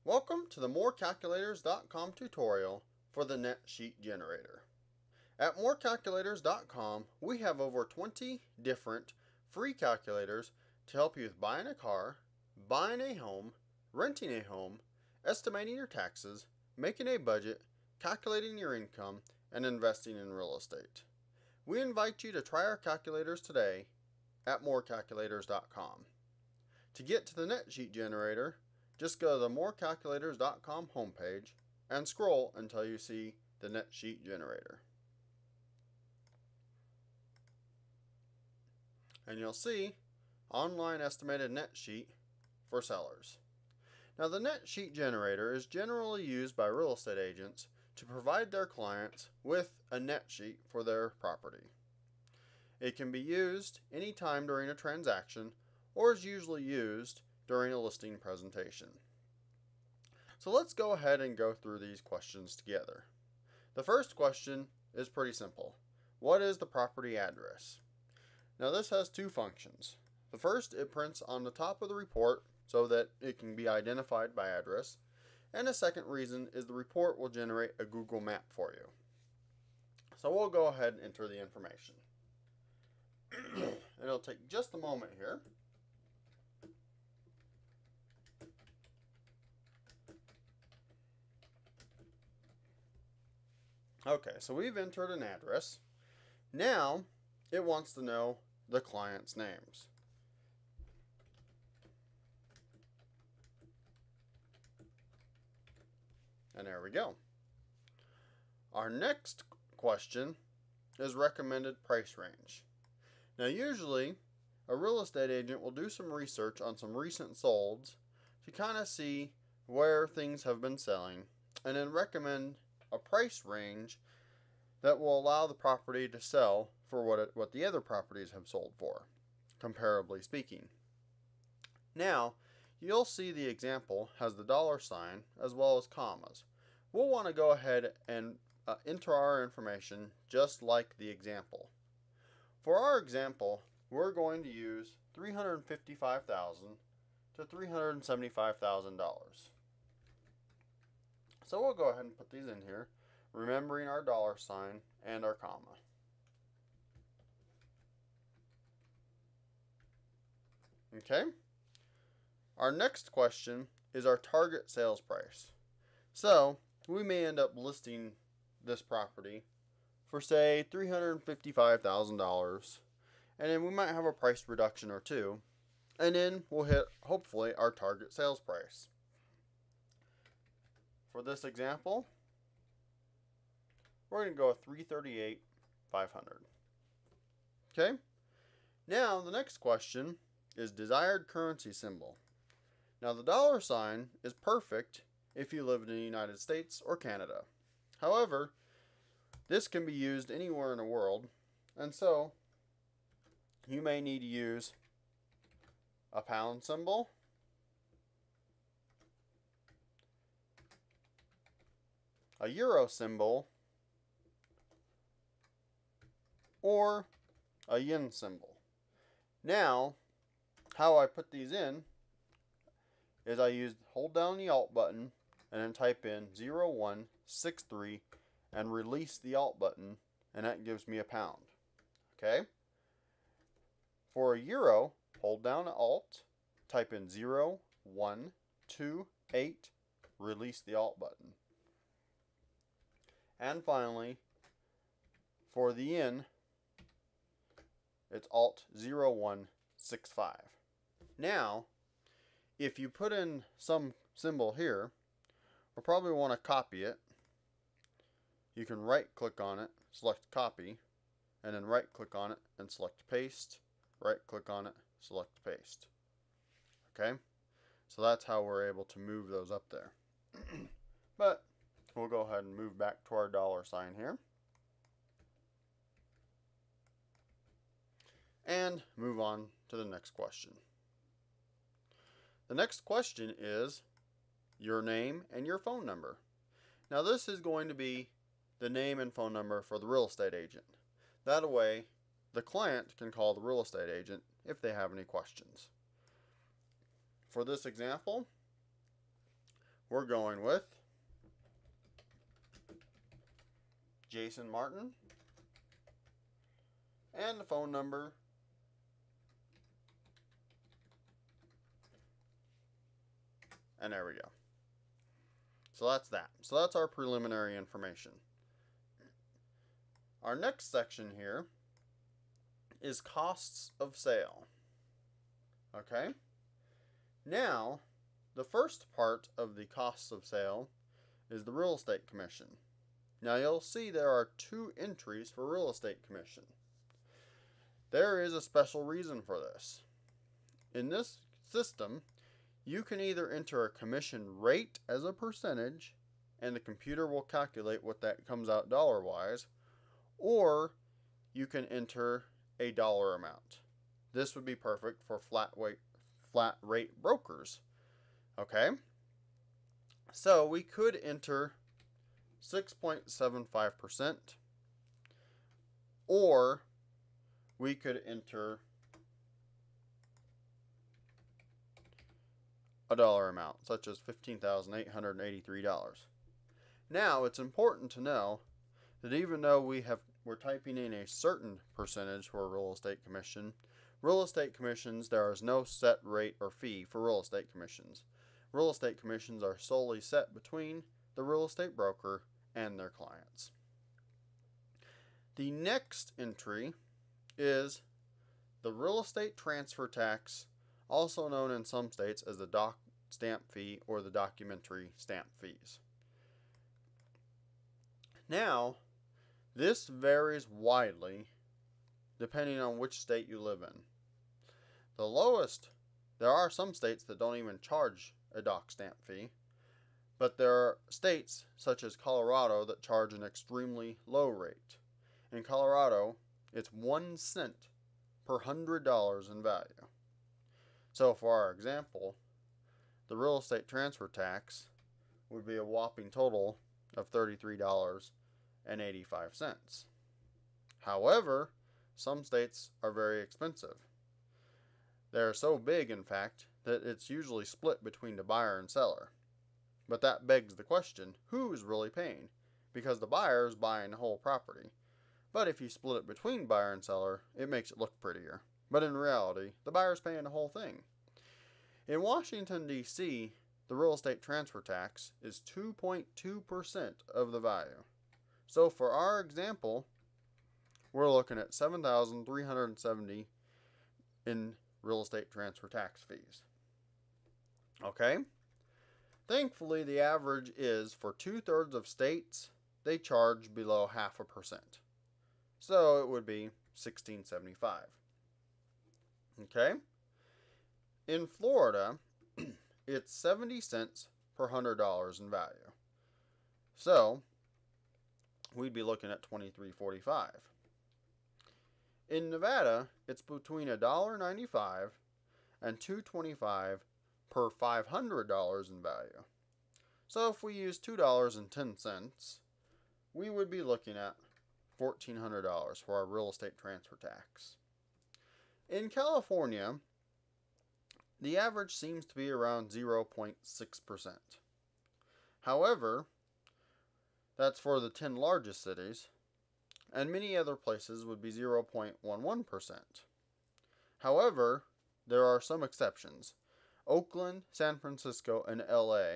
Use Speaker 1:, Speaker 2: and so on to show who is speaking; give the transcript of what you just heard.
Speaker 1: Welcome to the morecalculators.com tutorial for the net sheet generator. At morecalculators.com, we have over 20 different free calculators to help you with buying a car, buying a home, renting a home, estimating your taxes, making a budget, calculating your income, and investing in real estate. We invite you to try our calculators today at morecalculators.com. To get to the net sheet generator, just go to the morecalculators.com homepage and scroll until you see the net sheet generator. And you'll see online estimated net sheet for sellers. Now, the net sheet generator is generally used by real estate agents to provide their clients with a net sheet for their property. It can be used anytime during a transaction or is usually used during a listing presentation. So let's go ahead and go through these questions together. The first question is pretty simple. What is the property address? Now, this has two functions. The first, it prints on the top of the report so that it can be identified by address. And the second reason is the report will generate a Google map for you. So we'll go ahead and enter the information. It'll take just a moment here. Okay, so we've entered an address. Now, it wants to know the client's names. And there we go. Our next question is recommended price range. Now, usually, a real estate agent will do some research on some recent solds to kind of see where things have been selling and then recommend a price range that will allow the property to sell for what the other properties have sold for, comparably speaking. Now, you'll see the example has the dollar sign as well as commas. We'll want to go ahead and enter our information just like the example. For our example, we're going to use $355,000 to $375,000. So we'll go ahead and put these in here, remembering our dollar sign and our comma. Okay. Our next question is our target sales price. So we may end up listing this property for, say, $355,000, and then we might have a price reduction or two, and then we'll hit, hopefully, our target sales price. For this example, we're going to go with $338,500. Okay? Now, the next question is desired currency symbol. Now, the dollar sign is perfect if you live in the United States or Canada. However, this can be used anywhere in the world, and so you may need to use a pound symbol, a euro symbol, or a yen symbol. Now, how I put these in is I hold down the Alt button and then type in 0163 and release the Alt button, and that gives me a pound. Okay? For a euro, hold down Alt, type in 0128, release the Alt button. And finally, for the yen, it's Alt 0165. Now, if you put in some symbol here, we'll probably want to copy it. You can right click on it, select copy, and then right click on it and select paste, right click on it, select paste. Okay? So that's how we're able to move those up there. But we'll go ahead and move back to our dollar sign here. And move on to the next question. The next question is your name and your phone number. Now, this is going to be the name and phone number for the real estate agent. That way, the client can call the real estate agent if they have any questions. For this example, we're going with Jason Martin, and the phone number and there we go. So that's that. So that's our preliminary information. Our next section here is costs of sale. Okay? Now, the first part of the costs of sale is the real estate commission. Now you'll see there are 2 entries for real estate commission. There is a special reason for this. In this system, you can either enter a commission rate as a percentage, and the computer will calculate what that comes out dollar-wise, or you can enter a dollar amount. This would be perfect for flat rate brokers. Okay? So we could enter 6.75%, or we could enter a dollar amount, such as $15,883. Now, it's important to know that even though we're typing in a certain percentage for real estate commissions, there is no set rate or fee for real estate commissions. Real estate commissions are solely set between the real estate broker and their clients. The next entry is the real estate transfer tax, also known in some states as the doc stamp fee or the documentary stamp fees. Now, this varies widely depending on which state you live in. There are some states that don't even charge a doc stamp fee, but there are states such as Colorado that charge an extremely low rate. In Colorado, it's 1 cent per $100 in value. So for our example, the real estate transfer tax would be a whopping total of $33.85. However, some states are very expensive. They are so big, in fact, that it's usually split between the buyer and seller. But that begs the question, who's really paying? Because the buyer is buying the whole property. But if you split it between buyer and seller, it makes it look prettier. But in reality, the buyer's paying the whole thing. In Washington, D.C., the real estate transfer tax is 2.2% of the value. So for our example, we're looking at $7,370 in real estate transfer tax fees. Okay? Thankfully, the average is for 2/3 of states, they charge below 0.5%. So it would be $16.75. Okay? In Florida, it's 70 cents per $100 in value. So we'd be looking at $23.45. In Nevada, it's between $1.95 and $2.25 per $500 in value. So if we use $2.10, we would be looking at $1,400 for our real estate transfer tax. In California, the average seems to be around 0.6%. However, that's for the 10 largest cities, and many other places would be 0.11%. However, there are some exceptions. Oakland, San Francisco, and LA